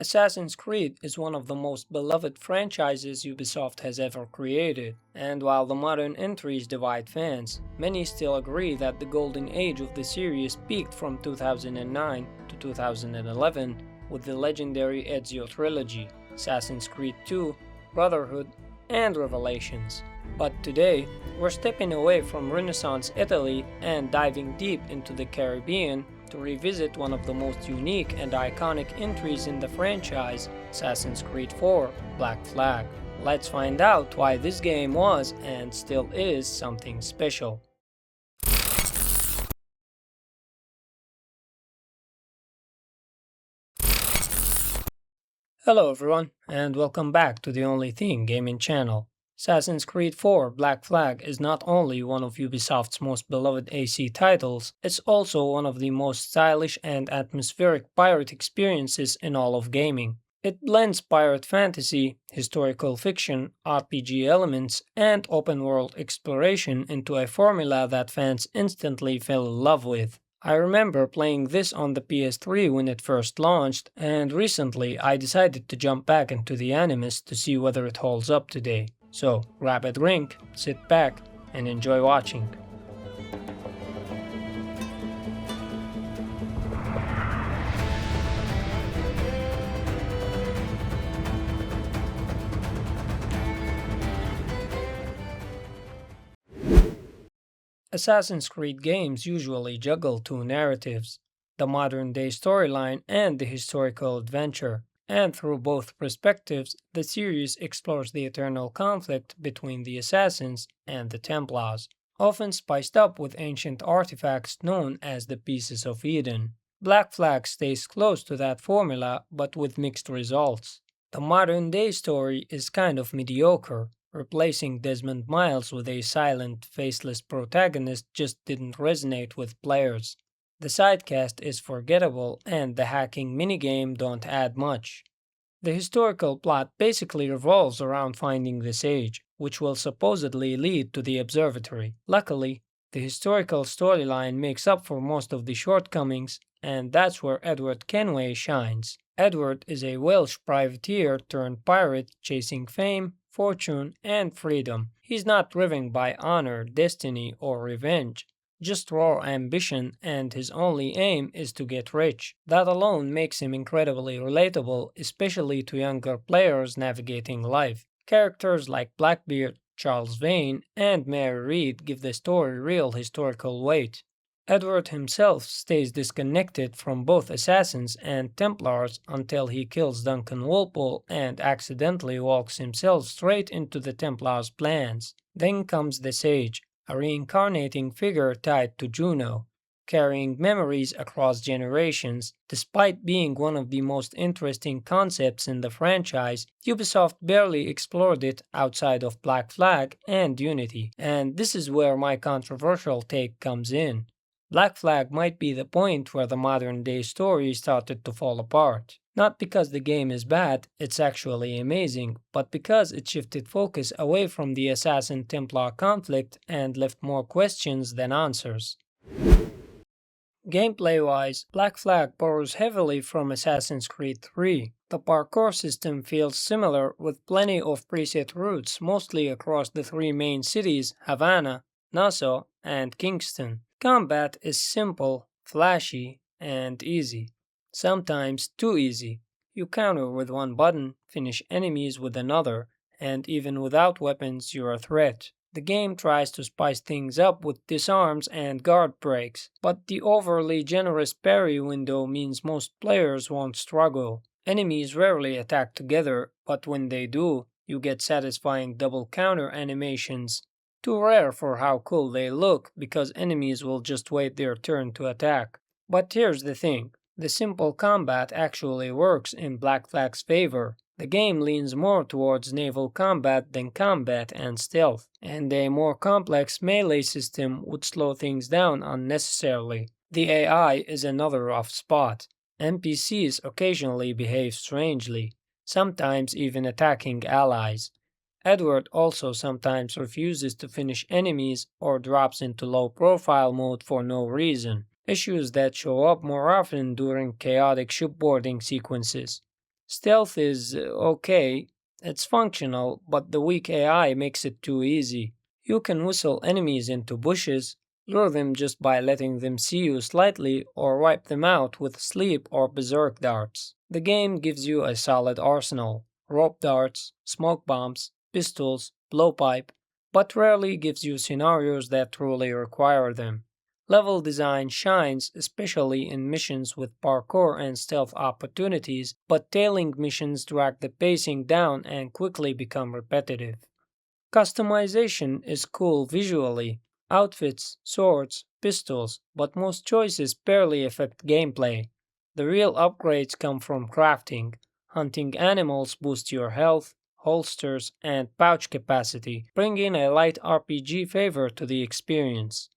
Assassin's Creed is one of the most beloved franchises Ubisoft has ever created, and while the modern entries divide fans, many still agree that the golden age of the series peaked from 2009 to 2011 with the legendary Ezio trilogy, Assassin's Creed 2, Brotherhood, and Revelations. But today, we're stepping away from Renaissance Italy and diving deep into the Caribbean to revisit one of the most unique and iconic entries in the franchise, Assassin's Creed 4: Black Flag. Let's find out why this game was and still is something special. Hello everyone, and welcome back to the Only Thing Gaming channel. Assassin's Creed 4: Black Flag is not only one of Ubisoft's most beloved AC titles, it's also one of the most stylish and atmospheric pirate experiences in all of gaming. It blends pirate fantasy, historical fiction, RPG elements, and open world exploration into a formula that fans instantly fell in love with. I remember playing this on the PS3 when it first launched, and recently I decided to jump back into the Animus to see whether it holds up today. So grab a drink, sit back, and enjoy watching. Assassin's Creed games usually juggle two narratives, the modern day storyline and the historical adventure, and through both perspectives, the series explores the eternal conflict between the assassins and the Templars, often spiced up with ancient artifacts known as the Pieces of Eden. Black Flag stays close to that formula, but with mixed results. The modern day story is kind of mediocre. Replacing Desmond Miles with a silent, faceless protagonist just didn't resonate with players. The sidecast is forgettable, and the hacking minigame don't add much. The historical plot basically revolves around finding the sage, which will supposedly lead to the observatory. Luckily, the historical storyline makes up for most of the shortcomings, and that's where Edward Kenway shines. Edward is a Welsh privateer turned pirate chasing fame, fortune, and freedom. He's not driven by honor, destiny, or revenge, just raw ambition, and his only aim is to get rich. That alone makes him incredibly relatable, especially to younger players navigating life. Characters like Blackbeard, Charles Vane, and Mary Read give the story real historical weight. Edward himself stays disconnected from both assassins and Templars until he kills Duncan Walpole and accidentally walks himself straight into the Templars' plans. Then comes the Sage, a reincarnating figure tied to Juno, carrying memories across generations. Despite being one of the most interesting concepts in the franchise, Ubisoft barely explored it outside of Black Flag and Unity, and this is where my controversial take comes in. Black Flag might be the point where the modern day story started to fall apart. Not because the game is bad, it's actually amazing, but because it shifted focus away from the Assassin Templar conflict and left more questions than answers. Gameplay-wise, Black Flag borrows heavily from Assassin's Creed 3. The parkour system feels similar with plenty of preset routes mostly across the three main cities, Havana, Nassau, and Kingston. Combat is simple, flashy, and easy. Sometimes too easy. You counter with one button, finish enemies with another, and even without weapons you're a threat. The game tries to spice things up with disarms and guard breaks, but the overly generous parry window means most players won't struggle. Enemies rarely attack together, but when they do, you get satisfying double counter animations. Too rare for how cool they look because enemies will just wait their turn to attack. But here's the thing, the simple combat actually works in Black Flag's favor. The game leans more towards naval combat than combat and stealth, and a more complex melee system would slow things down unnecessarily. The AI is another rough spot. NPCs occasionally behave strangely, sometimes even attacking allies. Edward also sometimes refuses to finish enemies or drops into low profile mode for no reason, issues that show up more often during chaotic shipboarding sequences. Stealth is okay, it's functional, but the weak AI makes it too easy. You can whistle enemies into bushes, lure them just by letting them see you slightly, or wipe them out with sleep or berserk darts. The game gives you a solid arsenal: rope darts, smoke bombs, pistols, blowpipe, but rarely gives you scenarios that truly require them. Level design shines especially in missions with parkour and stealth opportunities, but tailing missions drag the pacing down and quickly become repetitive. Customization is cool visually: outfits, swords, pistols, but most choices barely affect gameplay. The real upgrades come from crafting. Hunting animals boost your health, holsters, and pouch capacity, bringing a light RPG flavor to the experience.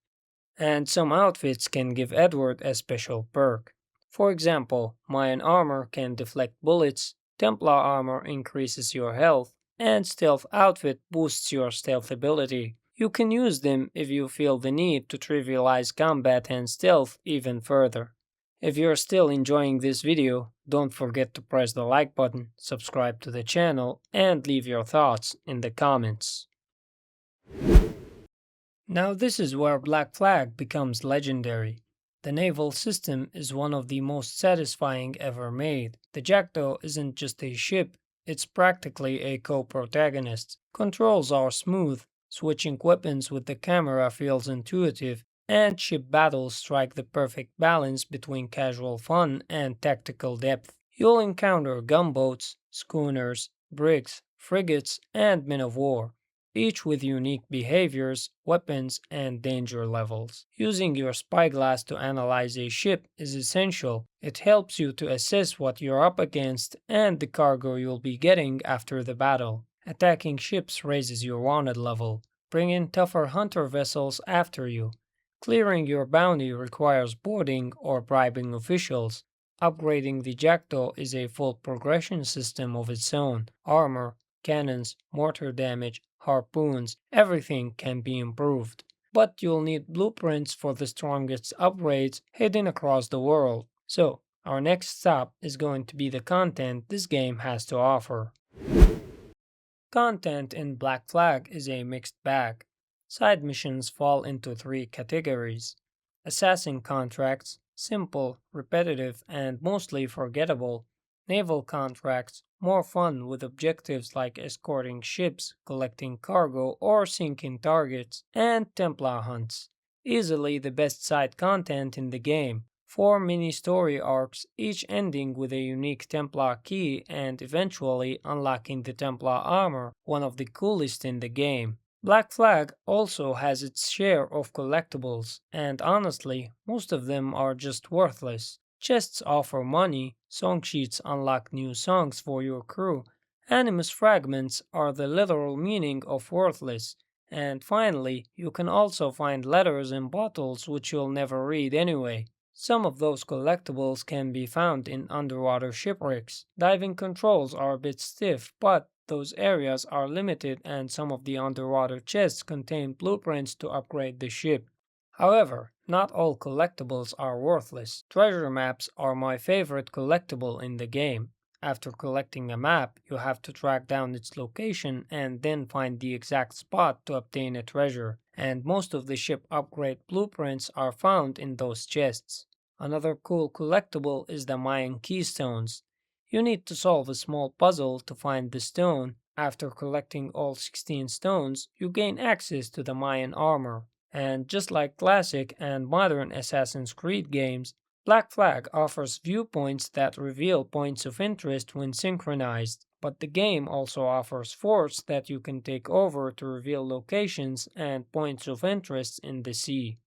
And some outfits can give Edward a special perk. For example, Mayan armor can deflect bullets, Templar armor increases your health, and Stealth outfit boosts your stealth ability. You can use them if you feel the need to trivialize combat and stealth even further. If you're still enjoying this video, don't forget to press the like button, subscribe to the channel, and leave your thoughts in the comments. Now, this is where Black Flag becomes legendary. The naval system is one of the most satisfying ever made. The Jackdaw isn't just a ship, it's practically a co protagonist. Controls are smooth, switching weapons with the camera feels intuitive, and ship battles strike the perfect balance between casual fun and tactical depth. You'll encounter gunboats, schooners, brigs, frigates, and men of war, each with unique behaviors, weapons, and danger levels. Using your spyglass to analyze a ship is essential. It helps you to assess what you're up against and the cargo you'll be getting after the battle. Attacking ships raises your wanted level, bringing tougher hunter vessels after you. Clearing your bounty requires boarding or bribing officials. Upgrading the Jackdaw is a full progression system of its own. Armor, cannons, mortar damage, harpoons, everything can be improved. But you'll need blueprints for the strongest upgrades hidden across the world. So, our next stop is going to be the content this game has to offer. Content in Black Flag is a mixed bag. Side missions fall into three categories: assassin contracts, simple, repetitive, and mostly forgettable; naval contracts, more fun with objectives like escorting ships, collecting cargo, or sinking targets; and Templar hunts, easily the best side content in the game. Four mini story arcs, each ending with a unique Templar key and eventually unlocking the Templar armor, one of the coolest in the game. Black Flag also has its share of collectibles, and honestly, most of them are just worthless. Chests offer money, song sheets unlock new songs for your crew, animus fragments are the literal meaning of worthless, and finally, you can also find letters in bottles which you'll never read anyway. Some of those collectibles can be found in underwater shipwrecks. Diving controls are a bit stiff, but those areas are limited and some of the underwater chests contain blueprints to upgrade the ship. However, not all collectibles are worthless. Treasure maps are my favorite collectible in the game. After collecting a map, you have to track down its location and then find the exact spot to obtain a treasure, and most of the ship upgrade blueprints are found in those chests. Another cool collectible is the Mayan keystones. You need to solve a small puzzle to find the stone. After collecting all 16 stones, you gain access to the Mayan armor. And just like classic and modern Assassin's Creed games, Black Flag offers viewpoints that reveal points of interest when synchronized, but the game also offers forts that you can take over to reveal locations and points of interest in the sea.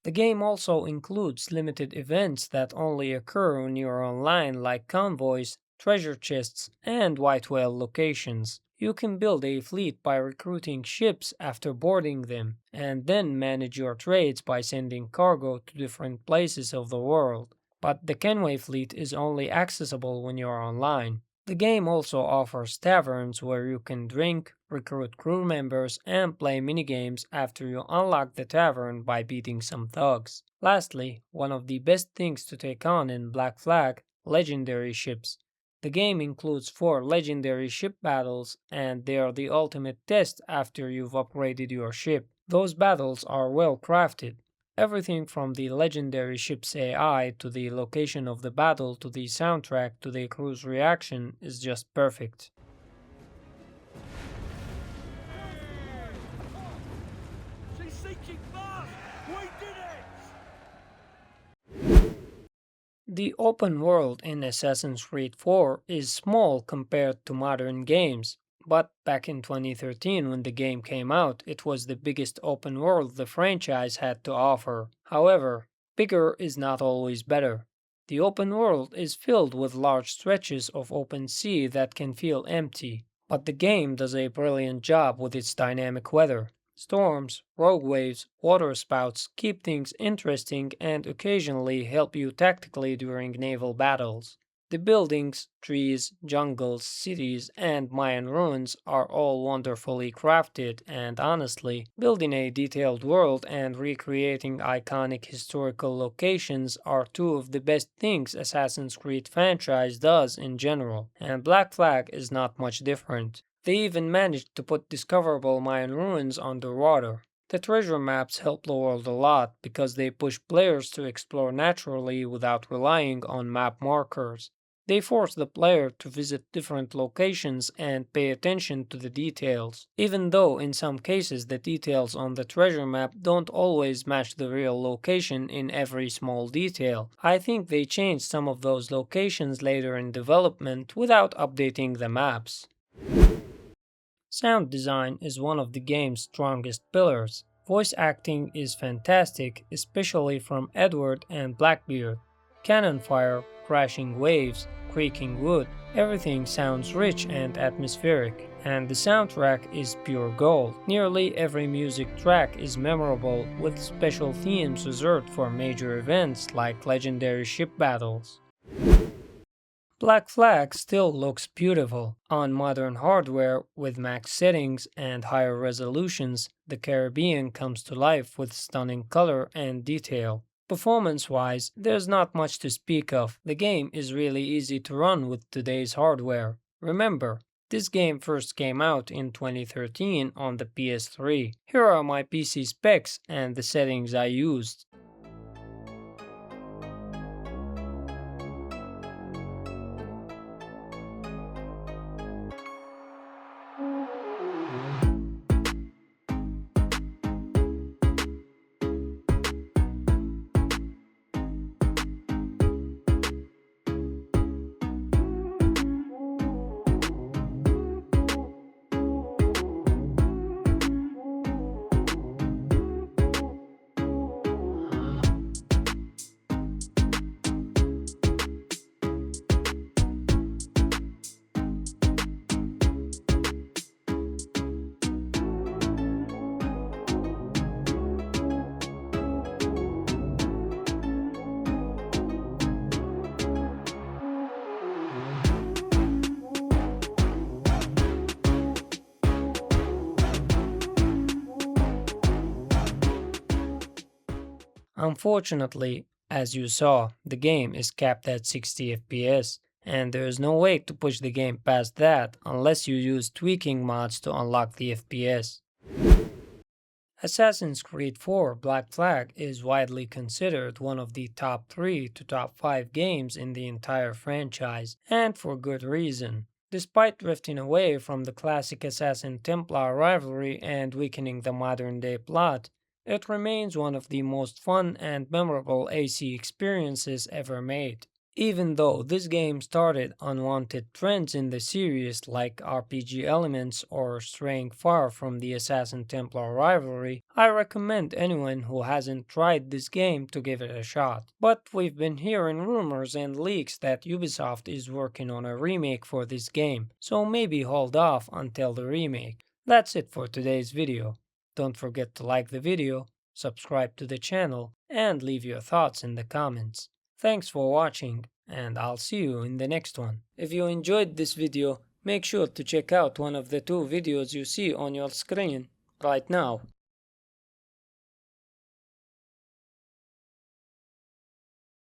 The game also includes limited events that only occur when you're online, like convoys, treasure chests, and white whale locations. You can build a fleet by recruiting ships after boarding them, and then manage your trades by sending cargo to different places of the world. But the Kenway fleet is only accessible when you're online. The game also offers taverns where you can drink, recruit crew members, and play minigames after you unlock the tavern by beating some thugs. Lastly, one of the best things to take on in Black Flag, legendary ships. The game includes 4 legendary ship battles, and they are the ultimate test after you've upgraded your ship. Those battles are well crafted. Everything from the legendary ship's AI to the location of the battle to the soundtrack to the crew's reaction is just perfect. She's sinking fast! We did it! The open world in Assassin's Creed 4 is small compared to modern games, but back in 2013 when the game came out, it was the biggest open world the franchise had to offer. However, bigger is not always better. The open world is filled with large stretches of open sea that can feel empty, but the game does a brilliant job with its dynamic weather. Storms, rogue waves, water spouts keep things interesting and occasionally help you tactically during naval battles. The buildings, trees, jungles, cities, and Mayan ruins are all wonderfully crafted, and honestly, building a detailed world and recreating iconic historical locations are two of the best things Assassin's Creed franchise does in general, and Black Flag is not much different. They even managed to put discoverable Mayan ruins underwater. The treasure maps help the world a lot because they push players to explore naturally without relying on map markers. They force the player to visit different locations and pay attention to the details, even though in some cases the details on the treasure map don't always match the real location in every small detail. I think they changed some of those locations later in development without updating the maps. Sound design is one of the game's strongest pillars. Voice acting is fantastic, especially from Edward and Blackbeard. Cannon fire, crashing waves, creaking wood, everything sounds rich and atmospheric, and the soundtrack is pure gold. Nearly every music track is memorable, with special themes reserved for major events like legendary ship battles. Black Flag still looks beautiful. On modern hardware with max settings and higher resolutions, the Caribbean comes to life with stunning color and detail. Performance-wise, there's not much to speak of. The game is really easy to run with today's hardware. Remember, this game first came out in 2013 on the PS3. Here are my PC specs and the settings I used. Unfortunately, as you saw, the game is capped at 60 FPS, and there is no way to push the game past that unless you use tweaking mods to unlock the FPS. Assassin's Creed 4 Black Flag is widely considered one of the top 3 to top 5 games in the entire franchise, and for good reason. Despite drifting away from the classic Assassin Templar rivalry and weakening the modern day plot, it remains one of the most fun and memorable AC experiences ever made. Even though this game started unwanted trends in the series like RPG elements or straying far from the Assassin Templar rivalry, I recommend anyone who hasn't tried this game to give it a shot. But we've been hearing rumors and leaks that Ubisoft is working on a remake for this game, so maybe hold off until the remake. That's it for today's video. Don't forget to like the video, subscribe to the channel, and leave your thoughts in the comments. Thanks for watching, and I'll see you in the next one. If you enjoyed this video, make sure to check out one of the two videos you see on your screen right now.